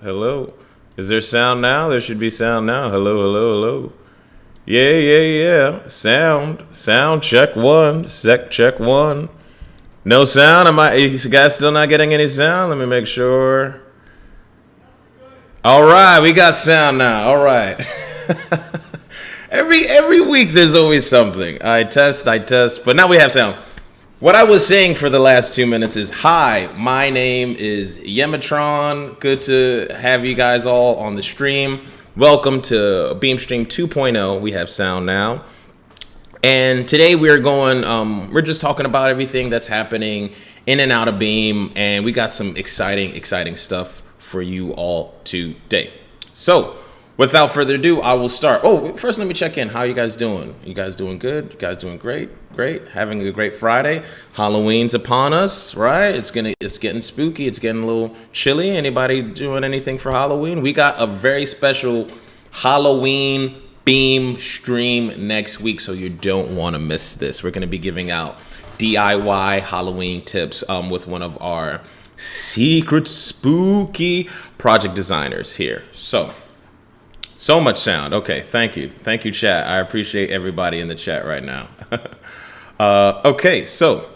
Hello. Is there sound now? There should be sound now. Hello, hello, hello. Yeah, yeah, yeah. Sound. Check one. Check one. No sound. Is you guys still not getting any sound? Let me make sure. All right, we got sound now. All right. every week there's always something. I test, but now we have sound. What I was saying for the last 2 minutes is, hi, my name is Yematron. Good to have you guys all on the stream. Welcome to Beamstream 2.0. We have sound now. And today we're just talking about everything that's happening in and out of Beam. And we got some exciting stuff for you all today. So, without further ado, I will start. Oh, first let me check in. How you guys doing? You guys doing good? You guys doing great? Great. Having a great Friday. Halloween's upon us, right? It's getting spooky. It's getting a little chilly. Anybody doing anything for Halloween? We got a very special Halloween Beam stream next week, so you don't want to miss this. We're going to be giving out DIY Halloween tips with one of our secret spooky project designers here. So much sound. Okay, thank you, chat. I appreciate everybody in the chat right now. Okay, so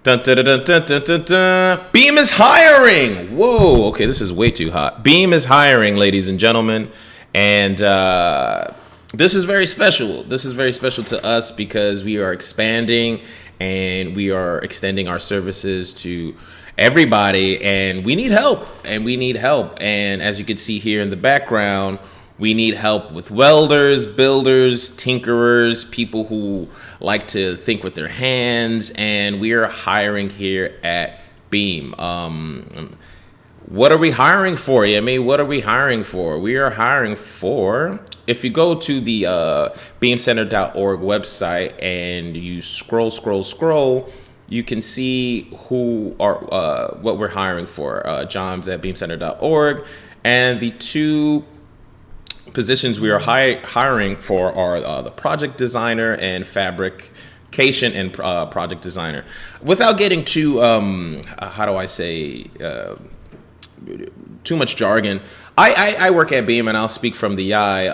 dun, dun, dun, dun, dun, dun, dun. Beam is hiring. Whoa. Okay, this is way too hot. Beam is hiring, ladies and gentlemen, and this is very special. This is very special to us because we are expanding and we are extending our services to everybody, and we need help. And as you can see here in the background, we need help with welders, builders, tinkerers, people who like to think with their hands, and we are hiring here at Beam. What are we hiring for, Yemi? What are we hiring for? We are hiring for, if you go to the beamcenter.org website and you scroll, you can see what we're hiring for. John's at beamcenter.org, and the two positions we are hiring for are the project designer and fabrication and project designer. Without getting too, how do I say, too much jargon, I work at Beam, and I'll speak from the eye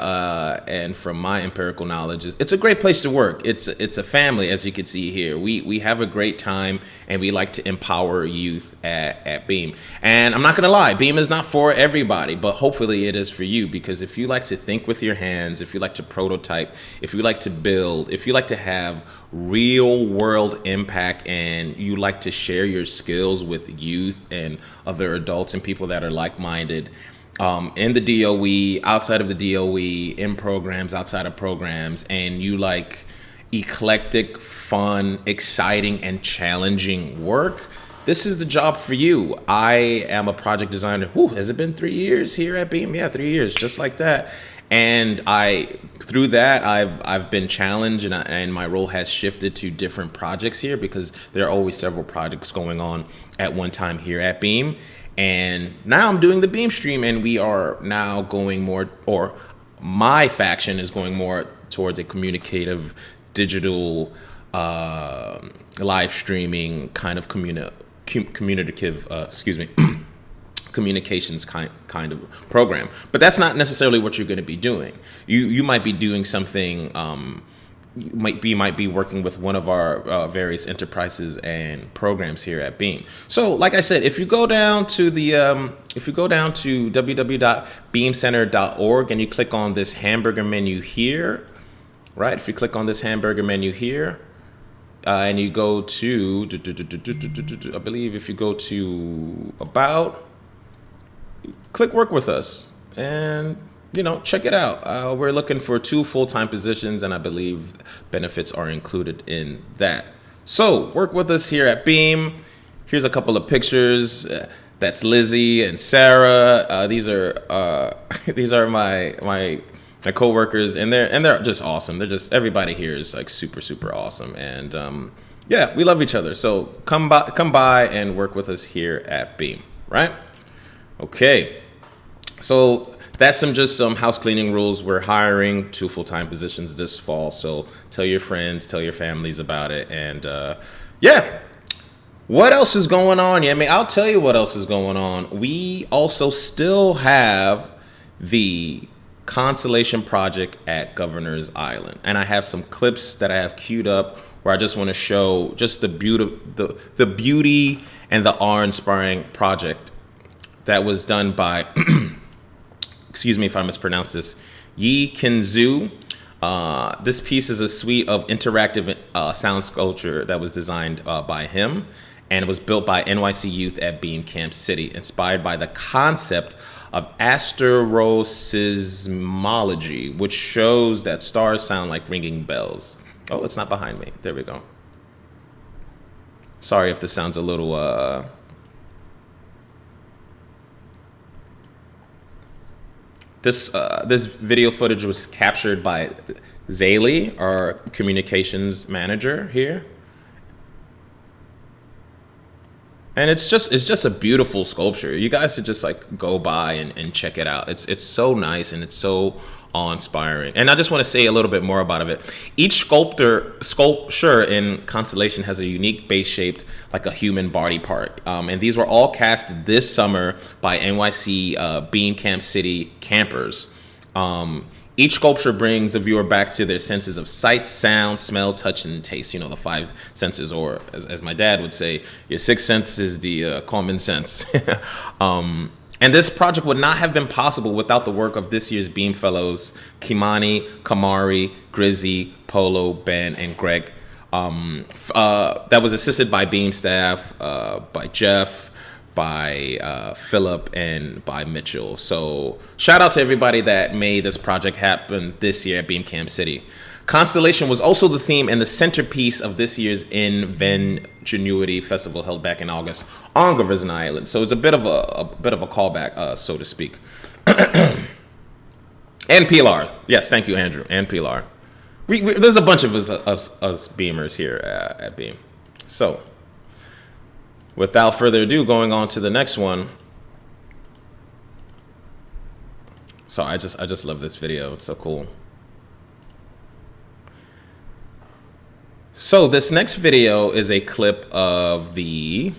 and from my empirical knowledge. It's a great place to work. It's a family, as you can see here. We have a great time, and we like to empower youth at Beam. And I'm not going to lie, Beam is not for everybody, but hopefully it is for you, because if you like to think with your hands, if you like to prototype, if you like to build, if you like to have real world impact, and you like to share your skills with youth and other adults and people that are like-minded, in the DOE, outside of the DOE, in programs, outside of programs, and you like eclectic, fun, exciting, and challenging work, this is the job for you. I am a project designer. Has it been 3 years here at Beam? Yeah, 3 years, just like that. And through that, I've been challenged, and my role has shifted to different projects here, because there are always several projects going on at one time here at Beam. And now I'm doing the Beamstream, and we are now going more, or my faction is going more towards a communicative, digital, live streaming kind of communicative, communications kind of program. But that's not necessarily what you're going to be doing. You might be doing something. You might be working with one of our various enterprises and programs here at Beam. So, like I said, if you go down to www.beamcenter.org and you click on this hamburger menu here, right? If you click on this hamburger menu here, and you go to, I believe if you go to About, click Work With Us, and check it out. We're looking for 2 full-time positions, and I believe benefits are included in that. So work with us here at Beam. Here's a couple of pictures. That's Lizzie and Sarah. These are my coworkers, and they're just awesome. Everybody here is like super awesome, and yeah, we love each other. So come by and work with us here at Beam, right? Okay, so that's just some house cleaning rules. We're hiring 2 full-time positions this fall, so tell your friends, tell your families about it, and yeah. What else is going on? Yeah, I'll tell you what else is going on. We also still have the Constellation project at Governor's Island, and I have some clips that I have queued up where I just want to show just the beauty and the awe-inspiring project that was done by excuse me if I mispronounce this, Yi Kinzu. This piece is a suite of interactive sound sculpture that was designed by him, and it was built by NYC youth at Beam Camp City, inspired by the concept of asteroseismology, which shows that stars sound like ringing bells. Oh, it's not behind me. There we go. Sorry if this sounds a little This video footage was captured by Zaylee, our communications manager here. And it's just a beautiful sculpture. You guys should just like go by and check it out. It's so nice, and it's so awe-inspiring. And I just want to say a little bit more about it. Each sculpture in Constellation has a unique base shaped like a human body part. And these were all cast this summer by NYC Beam Camp City campers. Each sculpture brings the viewer back to their senses of sight, sound, smell, touch, and taste. The 5 senses, or as my dad would say, your 6th sense is the common sense. And this project would not have been possible without the work of this year's Beam Fellows, Kimani, Kamari, Grizzy, Polo, Ben, and Greg. That was assisted by Beam staff, by Jeff, by Philip, and by Mitchell. So shout out to everybody that made this project happen this year at Beam Camp City. Constellation was also the theme and the centerpiece of this year's Ingenuity Festival held back in August on Governor's Island. So it's a bit of a callback, so to speak. And Pilar, yes, thank you, Andrew, and Pilar. There's a bunch of us Beamers here at Beam. So without further ado, going on to the next one. So I just love this video. It's so cool. So this next video is a clip of the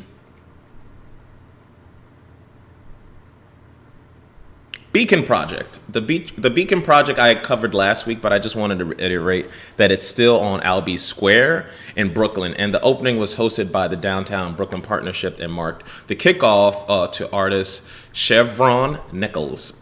Beacon Project. The Beacon Project I covered last week, but I just wanted to reiterate that it's still on Albee Square in Brooklyn, and the opening was hosted by the Downtown Brooklyn Partnership and marked the kickoff to artist Chevron Nichols.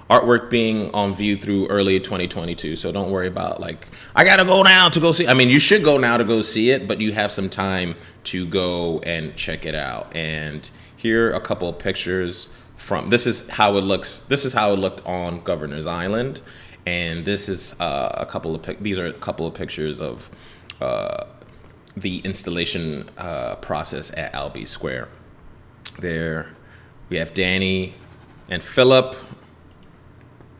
Artwork being on view through early 2022, so don't worry about like, I gotta go now to go see. I mean, you should go now to go see it, but you have some time to go and check it out. And here are a couple of pictures from, this is how it looks. This is how it looked on Governor's Island, and this is these are a couple of pictures of the installation process at Albee Square. There we have Danny and Philip.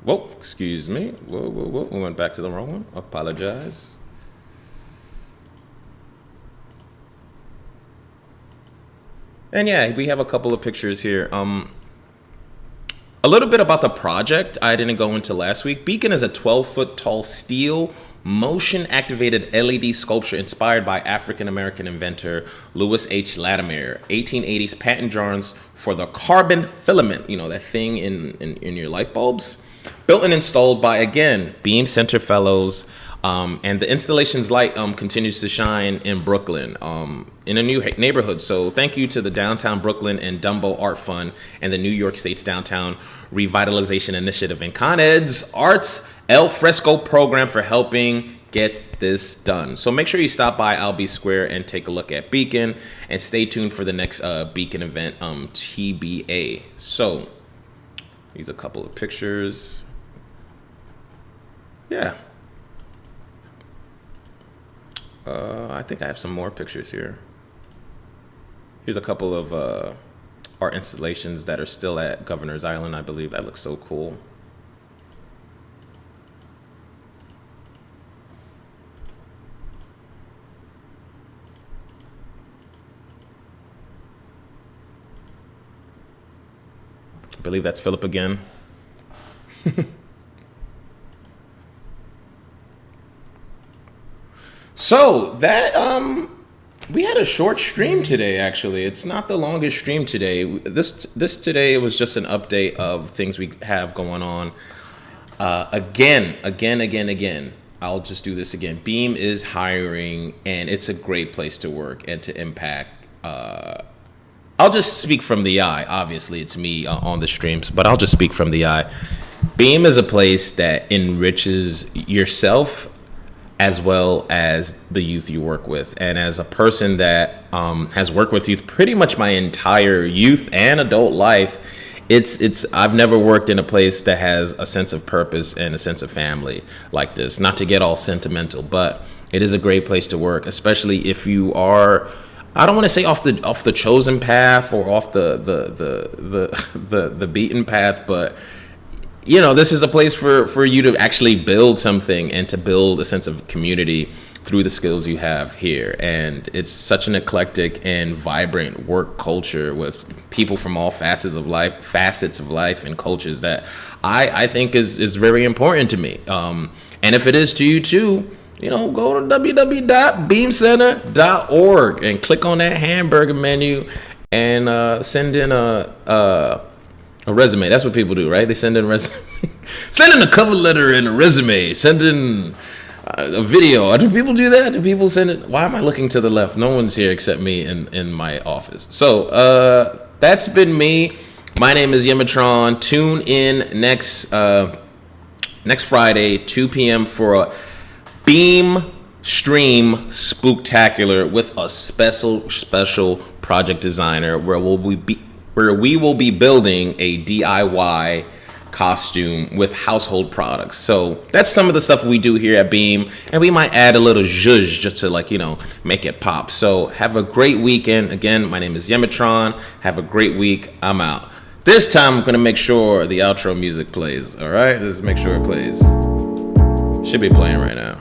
Whoa, excuse me. Whoa. We went back to the wrong one. Apologize. And yeah, we have a couple of pictures here. A little bit about the project I didn't go into last week. Beacon is a 12-foot tall steel motion-activated LED sculpture inspired by African-American inventor Louis H. Latimer. 1880s patent drawings for the carbon filament, you know, that thing in your light bulbs. Built and installed by, again, Beam Center Fellows. And the installation's light continues to shine in Brooklyn in a new neighborhood. So thank you to the Downtown Brooklyn and Dumbo Art Fund and the New York State's Downtown Revitalization Initiative and Con Ed's Arts El Fresco program for helping get this done. So make sure you stop by Albee Square and take a look at Beacon, and stay tuned for the next Beacon event, TBA. So here's a couple of pictures. Yeah. I think I have some more pictures here. Here's a couple of art installations that are still at Governor's Island, I believe. That looks so cool. I believe that's Philip again. So that we had a short stream today. Actually, it's not the longest stream today. This today was just an update of things we have going on. Again. I'll just do this again. Beam is hiring, and it's a great place to work and to impact. I'll just speak from the eye. Obviously, it's me on the streams, but I'll just speak from the eye. Beam is a place that enriches yourself as well as the youth you work with. And as a person that has worked with youth pretty much my entire youth and adult life, I've never worked in a place that has a sense of purpose and a sense of family like this. Not to get all sentimental, but it is a great place to work, especially if you are, I don't want to say off the chosen path or off the beaten path, but you know, this is a place for you to actually build something and to build a sense of community through the skills you have here. And it's such an eclectic and vibrant work culture with people from all facets of life and cultures that I think is very important to me. And if it is to you too, you know, go to www.beamcenter.org and click on that hamburger menu and send in a resume. That's what people do, right? They send in a resume. Send in a cover letter and a resume. Send in a video. Do people do that? Do people send it? Why am I looking to the left? No one's here except me in my office. So that's been me. My name is Yematron. Tune in next Friday, 2 p.m. for a Beamstream Spooktacular with a special project designer where we will be building a DIY costume with household products. So that's some of the stuff we do here at Beam, and we might add a little zhuzh just to, like, you know, make it pop. So have a great weekend. Again, my name is Yematron. Have a great week. I'm out. This time I'm gonna make sure the outro music plays. All right, let's make sure it plays. Should be playing right now.